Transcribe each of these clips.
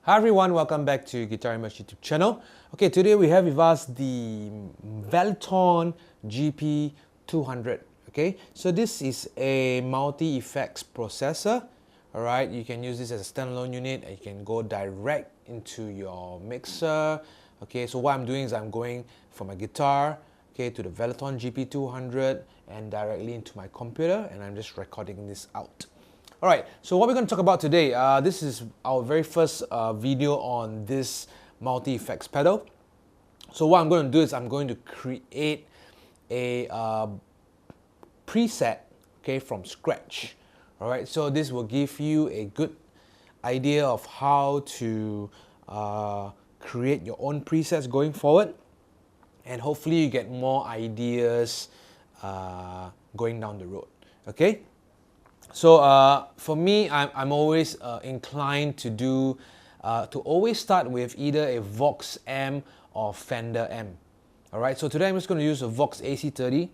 Hi everyone, welcome back to Guitar Image YouTube channel. Okay, today we have with us the Valeton GP-200. Okay, so this is a multi-effects processor. Alright, you can use this as a standalone unit and you can go direct into your mixer. Okay, so what I'm doing is I'm going from my guitar, okay, to the Valeton GP-200 and directly into my computer, and I'm just recording this out. Alright, so what we're going to talk about today, this is our very first video on this multi-effects pedal. So what I'm going to do is I'm going to create a preset, okay, from scratch. Alright, so this will give you a good idea of how to create your own presets going forward, and hopefully you get more ideas going down the road. Okay. So for me, I'm always inclined to do to always start with either a Vox amp or Fender amp. All right. So today I'm just going to use a Vox AC30,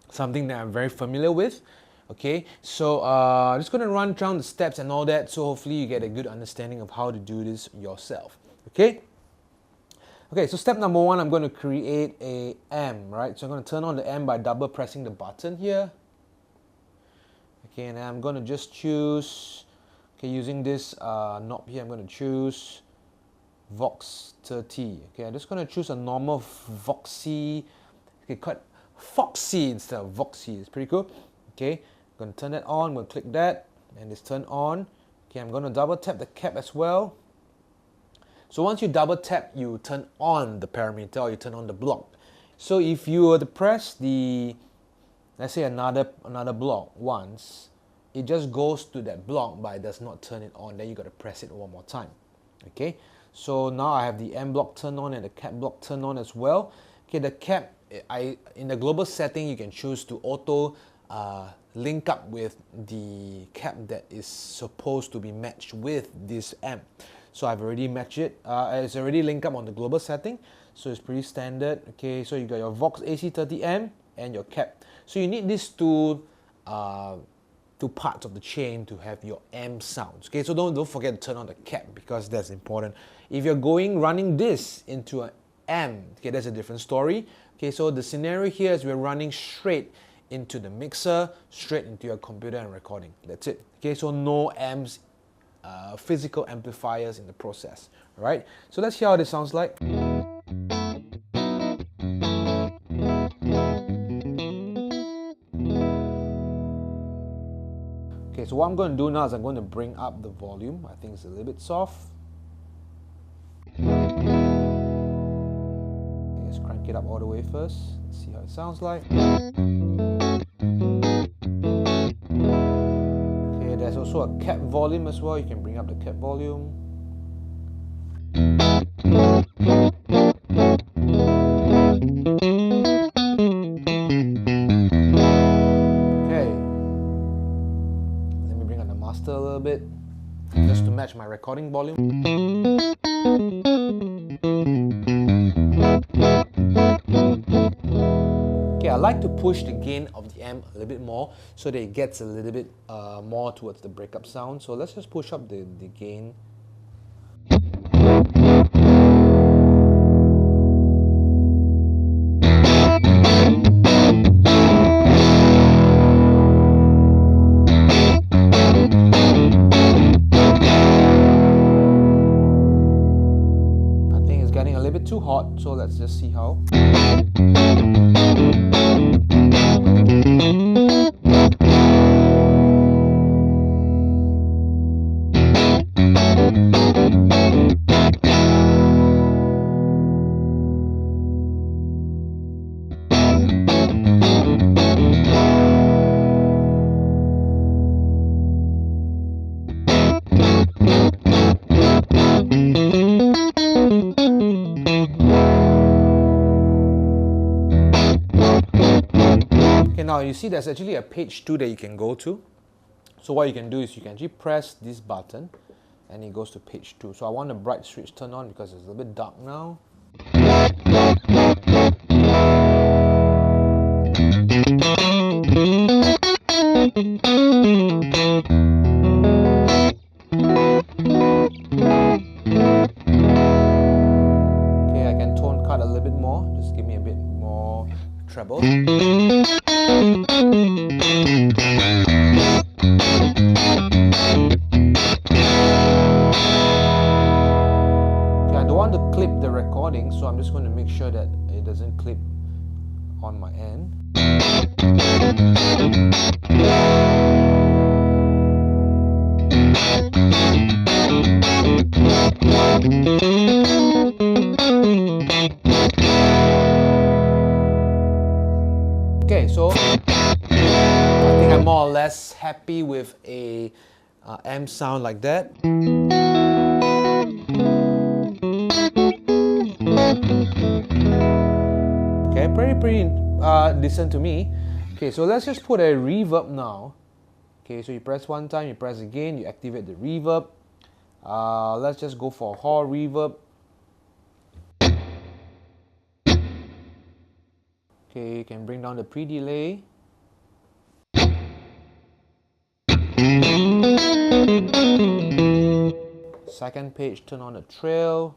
something that I'm very familiar with. Okay. So I'm just going to run down the steps and all that. So hopefully you get a good understanding of how to do this yourself. Okay. Okay. So step number one, I'm going to create a amp. Right. So I'm going to turn on the amp by double pressing the button here. Okay, and I'm going to just choose, okay, using this knob here, I'm going to choose Vox 30. Okay, I'm just going to choose a normal Voxy, okay, quite Foxy instead of Voxy. It's pretty cool. Okay, I'm going to turn that on, I'm going to click that, and it's turned on. Okay, I'm going to double tap the cap as well. So once you double tap, you turn on the parameter or you turn on the block. So if you were to press the, let's say another block once, it just goes to that block but it does not turn it on. Then you got to press it one more time. Okay, so now I have the M block turned on and the cap block turned on as well. Okay, the cap, in the global setting you can choose to auto link up with the cap that is supposed to be matched with this amp. So I've already matched it. It's already linked up on the global setting, so it's pretty standard. Okay, so you got your Vox AC30 amp and your cap. So you need these two parts of the chain to have your amp sounds. Okay, so don't forget to turn on the cap because that's important. If you're running this into an amp, okay, that's a different story. Okay, so the scenario here is we're running straight into the mixer, straight into your computer and recording. That's it. Okay, so no amps, physical amplifiers in the process. All right, so let's hear how this sounds like. Okay, so what I'm going to do now is I'm going to bring up the volume. I think it's a little bit soft. Okay, let's crank it up all the way first. Let's see how it sounds like. Okay, there's also a cap volume as well. You can bring up the cap volume. A little bit just to match my recording volume. Okay, I like to push the gain of the amp a little bit more so that it gets a little bit more towards the breakup sound. So let's just push up the gain. Too hot, so let's just see how. Now you see there's actually a page 2 that you can go to. So what you can do is you can actually press this button and it goes to page 2. So I want the bright switch turned on because it's a little bit dark now. treble. I don't want to clip the recording, so I'm just going to make sure that it doesn't clip on my end. Okay, so I think I'm more or less happy with a amp sound like that. Okay, pretty decent to me. Okay, so let's just put a reverb now. Okay, so you press one time, you press again, you activate the reverb. Let's just go for hall reverb. Okay, you can bring down the pre-delay. Second page, turn on the trail.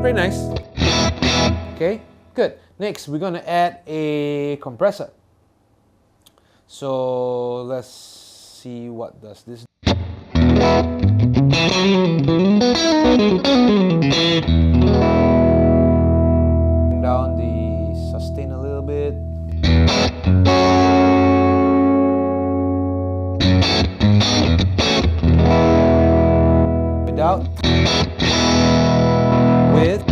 Pretty nice. Okay, good. Next, we're going to add a compressor. So let's see what does this. Bring down the sustain a little bit. Without. With.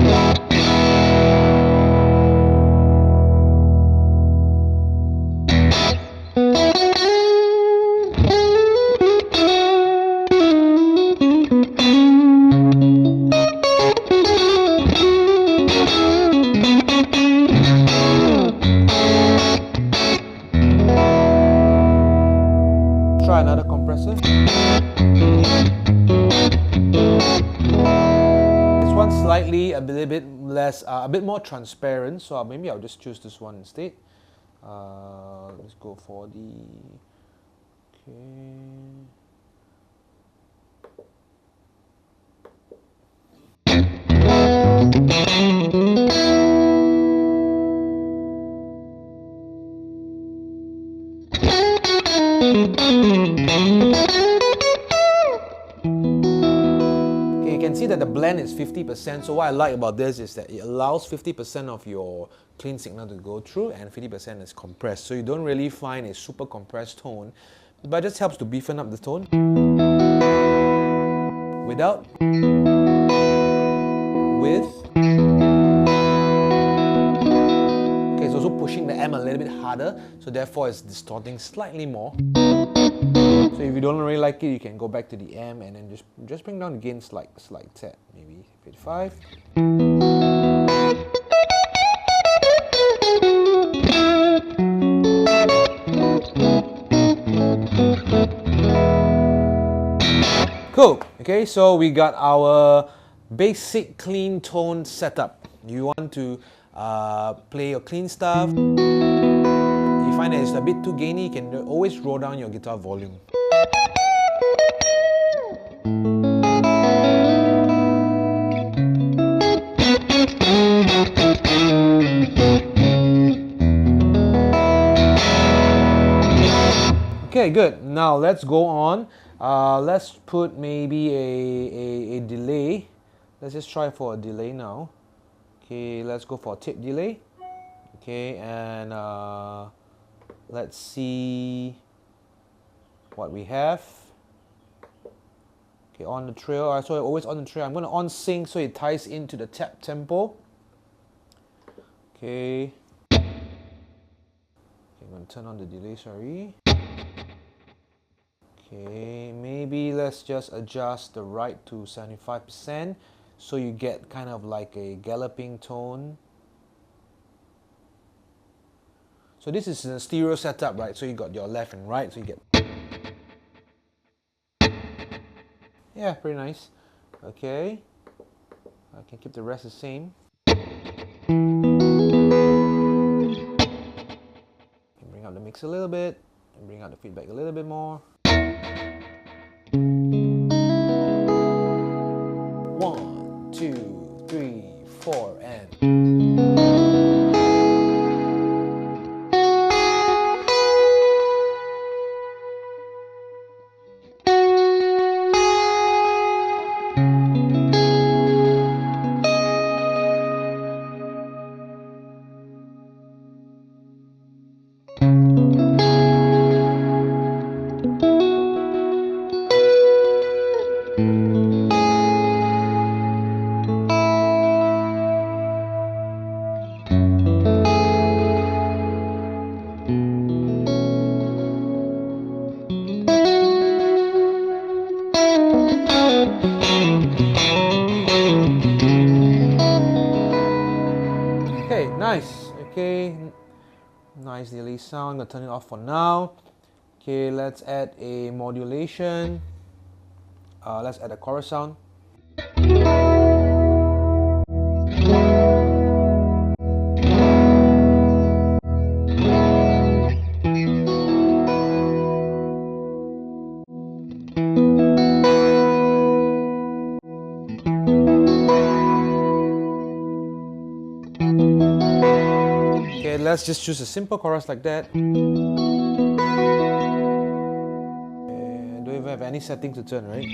Try another compressor. This one's slightly a little bit less, a bit more transparent, so maybe I'll just choose this one instead. Let's go for the. Okay. Okay, you can see that the blend is 50%. So what I like about this is that it allows 50% of your clean signal to go through and 50% is compressed. So you don't really find a super compressed tone, but it just helps to beefen up the tone. Without. With. Okay, it's also pushing the amp a little bit harder, so therefore it's distorting slightly more. So if you don't really like it, you can go back to the amp and then just bring down the gain slight tad, maybe 55. Cool. Okay, so we got our basic clean tone setup. You want to play your clean stuff. You find that it's a bit too gainy, you can always roll down your guitar volume. Okay, good. Now let's go on. Let's put maybe a delay. Let's just try for a delay now. Okay, let's go for a tape delay. Okay, and let's see what we have. Okay, on the trail. So always on the trail. I'm going to on sync so it ties into the tap tempo. Okay. I'm going to turn on the delay, sorry. Okay, maybe let's just adjust the right to 75% so you get kind of like a galloping tone. So this is a stereo setup, right? So you got your left and right, so you get. Yeah, pretty nice. Okay, I can keep the rest the same. Bring up the mix a little bit and bring out the feedback a little bit more. and okay, nice. Okay, nice delay sound. I'm gonna turn it off for now. Okay, let's add a modulation. Let's add a chorus sound. Okay, let's just choose a simple chorus like that. And don't even have any settings to turn, right?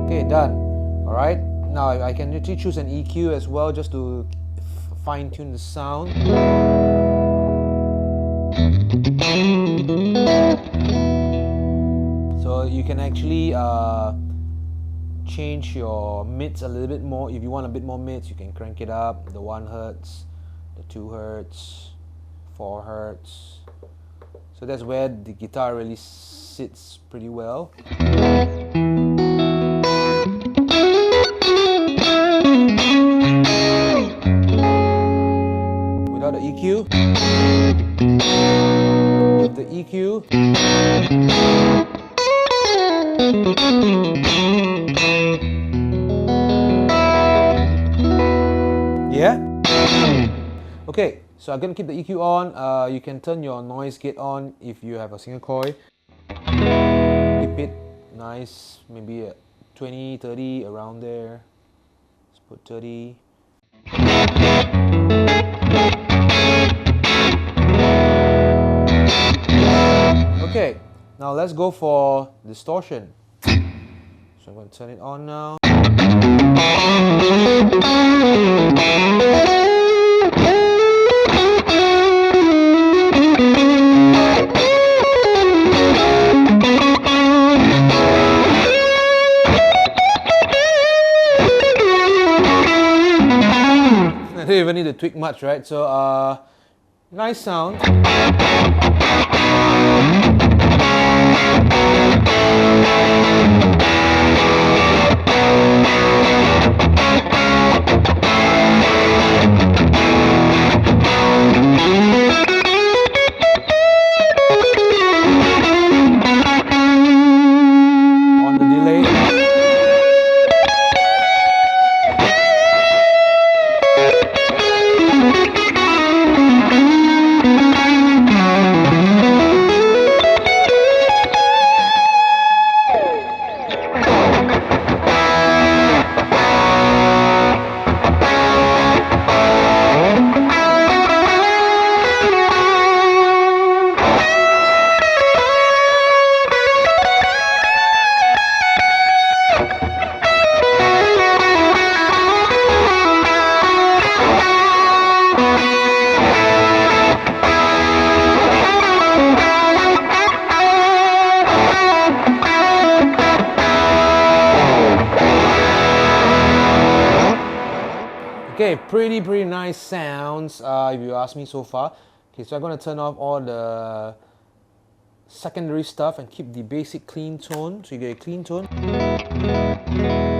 Okay, done. Alright, now I can actually choose an EQ as well just to fine-tune the sound. So you can actually change your mids a little bit more. If you want a bit more mids, you can crank it up. The 1 Hz, the 2 Hz, 4 Hz. So that's where the guitar really sits pretty well. Without the EQ. With the EQ. Yeah? Okay, so I'm gonna keep the EQ on. You can turn your noise gate on if you have a single coil. Keep it nice, maybe at 20, 30, around there. Let's put 30. Okay, now let's go for distortion. So I'm going to turn it on now. I don't even need to tweak much, right? So, nice sound. On the delay. Okay, pretty nice sounds if you ask me so far. Okay, so I'm going to turn off all the secondary stuff and keep the basic clean tone, so you get a clean tone.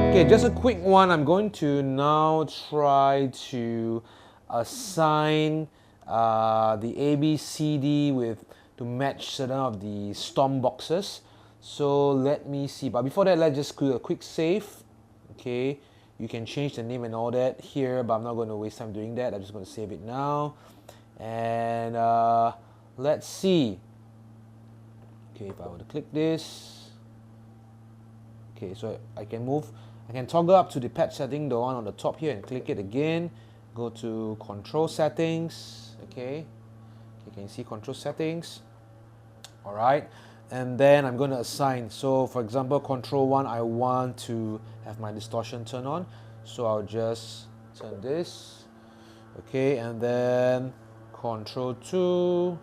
Okay, just a quick one. I'm going to now try to assign the A, B, C, D to match certain of the stomp boxes. So let me see. But before that, let's just do a quick save. Okay, You can change the name and all that here, but I'm not going to waste time doing that. I'm just going to save it now. And let's see. Okay, if I were to click this, okay, so I can toggle up to the patch setting, the one on the top here, and click it again. Go to control settings. Okay, you can see control settings. All right, and then I'm going to assign. So for example, control 1, I want to have my distortion turn on, so I'll just turn this. Okay, and then control 2, you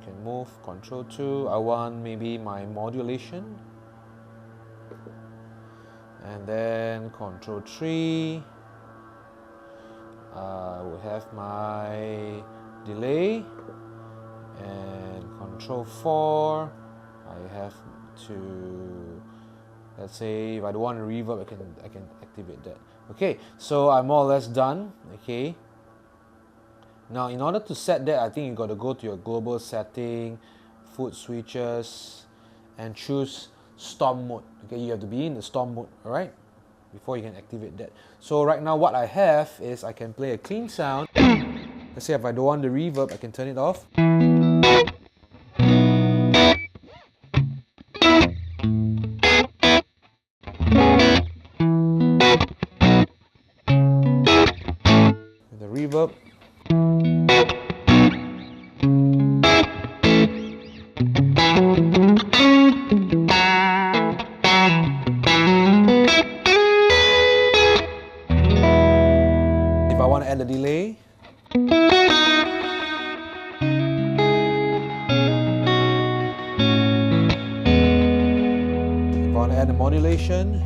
can move control 2. I want maybe my modulation, and then control 3, I will have my delay, and control 4, I have to, let's say if I don't want a reverb, I can activate that. Okay, so I'm more or less done. Okay, now in order to set that, I think you got to go to your global setting, foot switches, and choose storm mode. Okay, you have to be in the storm mode, all right, before you can activate that. So right now what I have is I can play a clean sound. Let's say if I don't want the reverb, I can turn it off. The reverb. If I want to add a delay, if I want to add a modulation,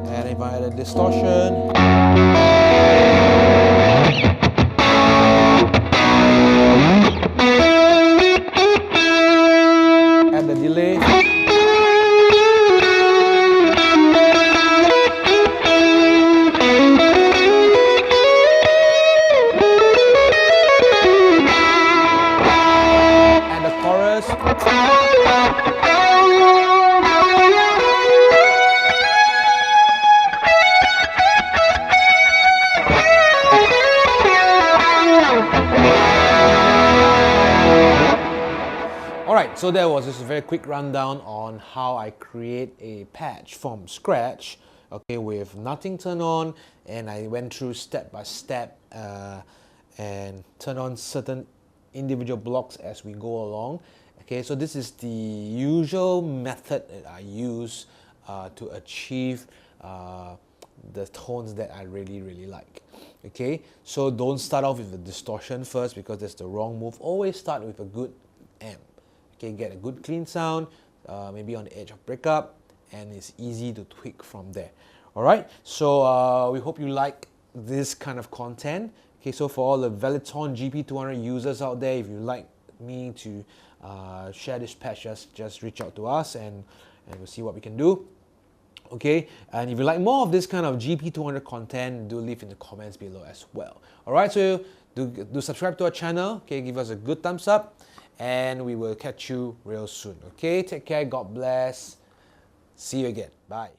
and if I add a distortion, add the delay, and the chorus. Alright, so that was just a very quick rundown on how I create a patch from scratch, okay, with nothing turned on, and I went through step by step and turn on certain individual blocks as we go along. Okay, so this is the usual method that I use to achieve the tones that I really like. Okay, so don't start off with the distortion first, because that's the wrong move. Always start with a good amp. Okay, get a good clean sound, maybe on the edge of breakup, and it's easy to tweak from there. Alright, so we hope you like this kind of content. Okay, so for all the Valeton GP-200 users out there, if you like me to share this patch, just reach out to us and we'll see what we can do. Okay, and if you like more of this kind of GP-200 content, do leave in the comments below as well. Alright, so do subscribe to our channel, okay, give us a good thumbs up, and we will catch you real soon. Okay, take care, God bless, see you again, bye.